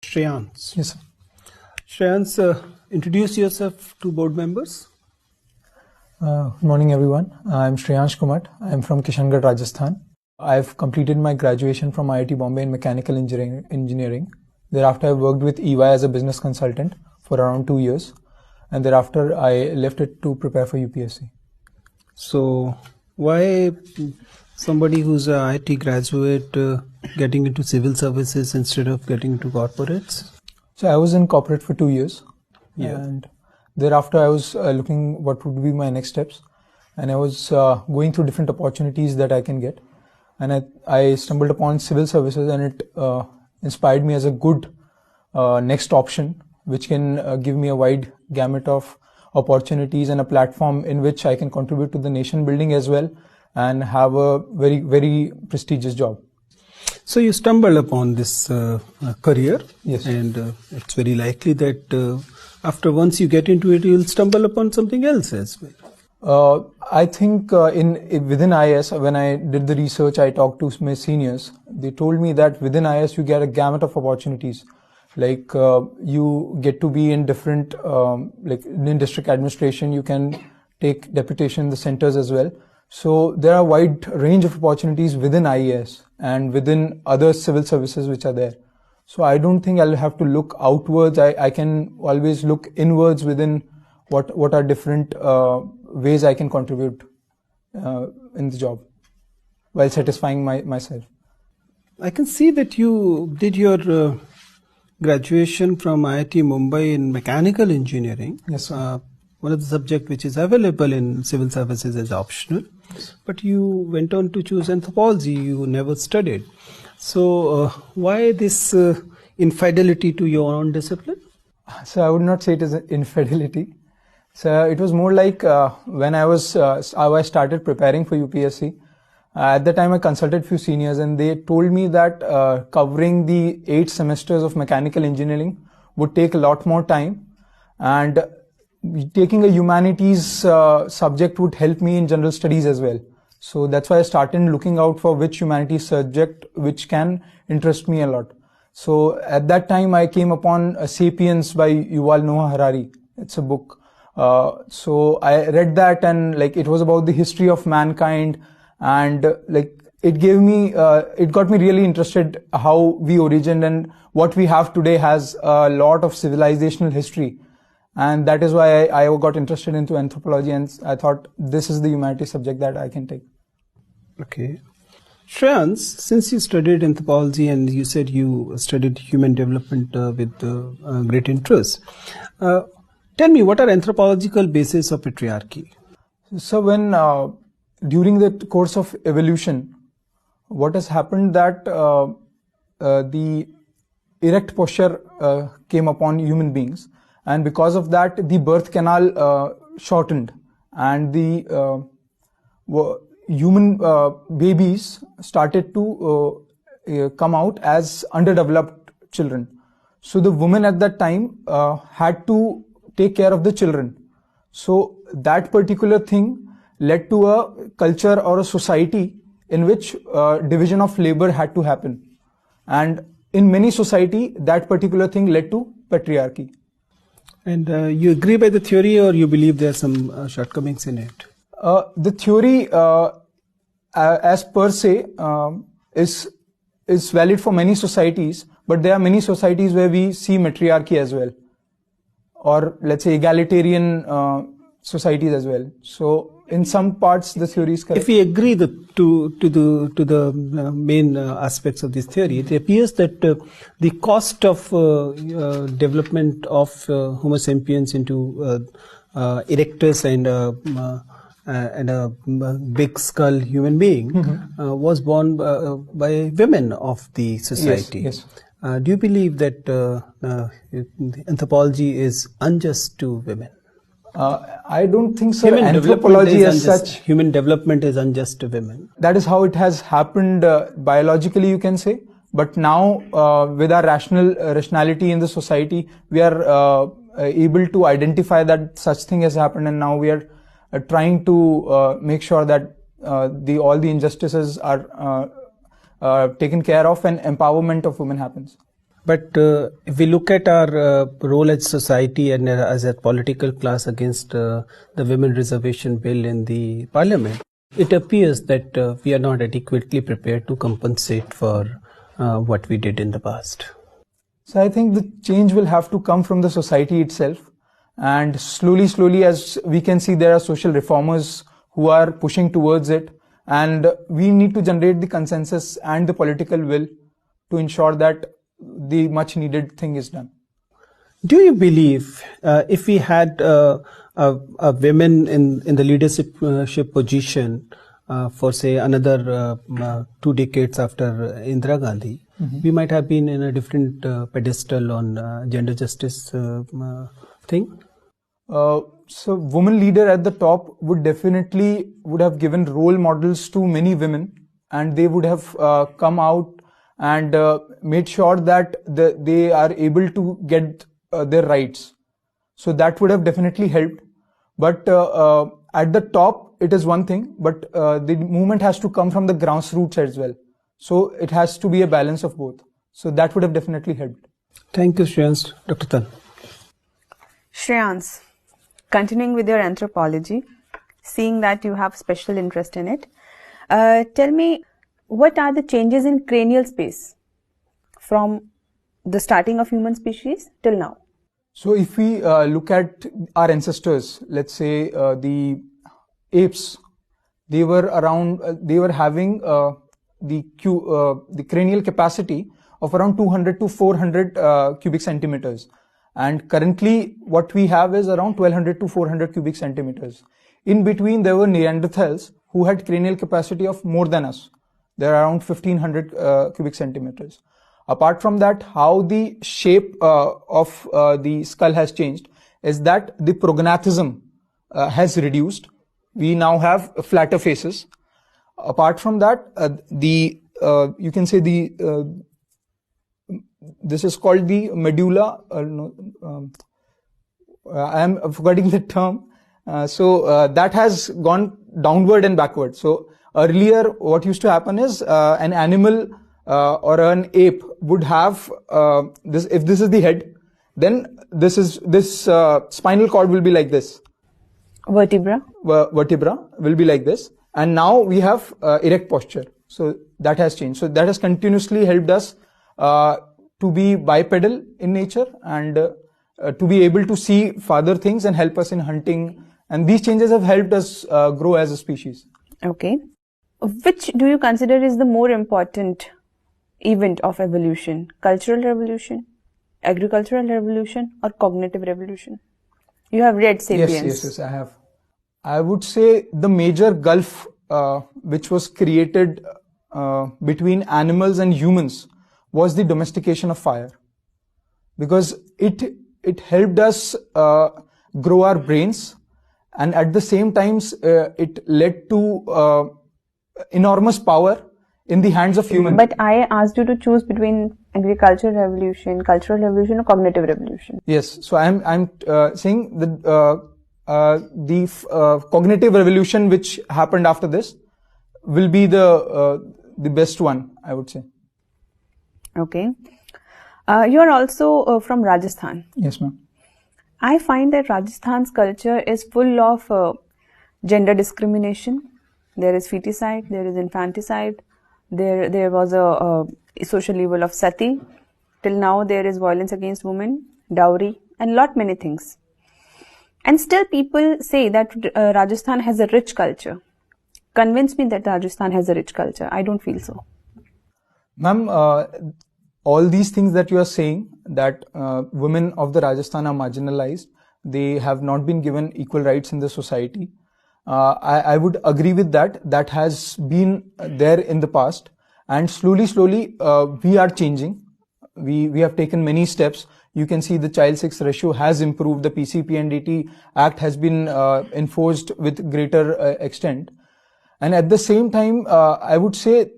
Shreyans. Yes, sir. Shreyans, introduce yourself to board members. Good morning, everyone. I'm Shreyansh Kumat. I'm from Kishangarh, Rajasthan. I've completed my graduation from IIT Bombay in mechanical engineering. Thereafter, I worked with EY as a business consultant for around 2 years. And thereafter, I left it to prepare for UPSC. So, why somebody who's an IIT graduate getting into civil services instead of getting into corporates? So, I was in corporate for 2 years. Yeah. And thereafter, I was looking what would be my next steps. And I was going through different opportunities that I can get. And I stumbled upon civil services, and it inspired me as a good next option, which can give me a wide gamut of opportunities and a platform in which I can contribute to the nation building as well and have a very, very prestigious job. So you stumbled upon this career. Yes. And it's very likely that after once you get into it, you'll stumble upon something else as well. I think within IS, when I did the research, I talked to my seniors. They told me that within IS, you get a gamut of opportunities. Like you get to be in different, like in district administration, you can take deputation in the centers as well. So there are a wide range of opportunities within IAS and within other civil services which are there. So I don't think I'll have to look outwards. I can always look inwards within what are different ways I can contribute in the job while satisfying myself. I can see that you did your graduation from IIT Mumbai in mechanical engineering. Yes, sir. One of the subjects which is available in civil services is optional. Yes. But you went on to choose anthropology. You never studied. So why this infidelity to your own discipline? So I would not say it is infidelity. So it was more like when I started preparing for UPSC. At the time, I consulted few seniors, and they told me that covering the 8 semesters of mechanical engineering would take a lot more time, and taking a humanities subject would help me in general studies as well. So that's why I started looking out for which humanities subject which can interest me a lot. So at that time, I came upon *Sapiens* by Yuval Noah Harari. It's a book. So I read that, and like it was about the history of mankind. And like it got me really interested how we origined, and what we have today has a lot of civilizational history. And that is why I got interested into anthropology, and I thought this is the humanities subject that I can take. Okay. Shreyans, since you studied anthropology and you said you studied human development with great interest, tell me, what are anthropological bases of patriarchy? So when during the course of evolution, what has happened that the erect posture came upon human beings, and because of that, the birth canal shortened, and the human babies started to come out as underdeveloped children. So the woman at that time had to take care of the children. So that particular thing led to a culture or a society in which division of labor had to happen. And in many society, that particular thing led to patriarchy. And you agree by the theory, or you believe there are some shortcomings in it? The theory, as per se, is valid for many societies, but there are many societies where we see matriarchy as well, or let's say egalitarian societies as well. So in some parts, the theory is correct. If we agree to the main aspects of this theory, it appears that the cost of development of Homo sapiens into erectus and a big skull human being was born by women of the society. Yes, yes. Do you believe that anthropology is unjust to women? I don't think so. Anthropology as such. Human development is unjust to women. That is how it has happened biologically, you can say. But now, with our rationality in the society, we are able to identify that such thing has happened, and now we are trying to make sure that all the injustices are taken care of and empowerment of women happens. But if we look at our role as society and as a political class against the women reservation bill in the parliament, it appears that we are not adequately prepared to compensate for what we did in the past. So I think the change will have to come from the society itself. And slowly, as we can see, there are social reformers who are pushing towards it. And we need to generate the consensus and the political will to ensure that the much needed thing is done. Do you believe if we had a women in the leadership position for say another 2 decades after Indira Gandhi, we might have been in a different pedestal on gender justice thing? So women leader at the top would have given role models to many women, and they would have come out and made sure that they are able to get their rights. So that would have definitely helped. But at the top, it is one thing, but the movement has to come from the grassroots as well. So it has to be a balance of both. So that would have definitely helped. Thank you, Shreyans. Dr. Tan. Shreyans, continuing with your anthropology, seeing that you have special interest in it, tell me, what are the changes in cranial space from the starting of human species till now? So if we look at our ancestors, let's say the apes, they were having the cranial capacity of around 200 to 400 cubic centimeters. And currently what we have is around 1200 to 400 cubic centimeters. In between, there were Neanderthals who had cranial capacity of more than us. They're around 1500 cubic centimeters. Apart from that, how the shape of the skull has changed is that the prognathism has reduced. We now have flatter faces. Apart from that, you can say this is called the medulla. I am forgetting the term. So that has gone downward and backward. So earlier, what used to happen is an animal or an ape would have this. If this is the head, then this spinal cord will be like this. Vertebra will be like this. And now we have erect posture. So that has changed. So that has continuously helped us to be bipedal in nature and to be able to see farther things and help us in hunting. And these changes have helped us grow as a species. Okay. Which do you consider is the more important event of evolution? Cultural revolution, agricultural revolution, or cognitive revolution? You have read Sapiens. Yes, I have. I would say the major gulf which was created between animals and humans was the domestication of fire, because it helped us grow our brains, and at the same time it led to enormous power in the hands of humans. But I asked you to choose between agricultural revolution, cultural revolution, or cognitive revolution. Yes, so I'm saying that the cognitive revolution which happened after this will be the best one, I would say. Okay. You are also from Rajasthan. Yes, ma'am. I find that Rajasthan's culture is full of gender discrimination. There is feticide, there is infanticide, there was a social evil of sati. Till now there is violence against women, dowry, and lot many things. And still people say that Rajasthan has a rich culture. Convince me that Rajasthan has a rich culture. I don't feel so. Ma'am, all these things that you are saying, that women of the Rajasthan are marginalized, they have not been given equal rights in the society. I would agree with that. That has been there in the past, and slowly we are changing. We have taken many steps. You can see the child sex ratio has improved. The PCPNDT Act has been enforced with greater extent. And at the same time, I would say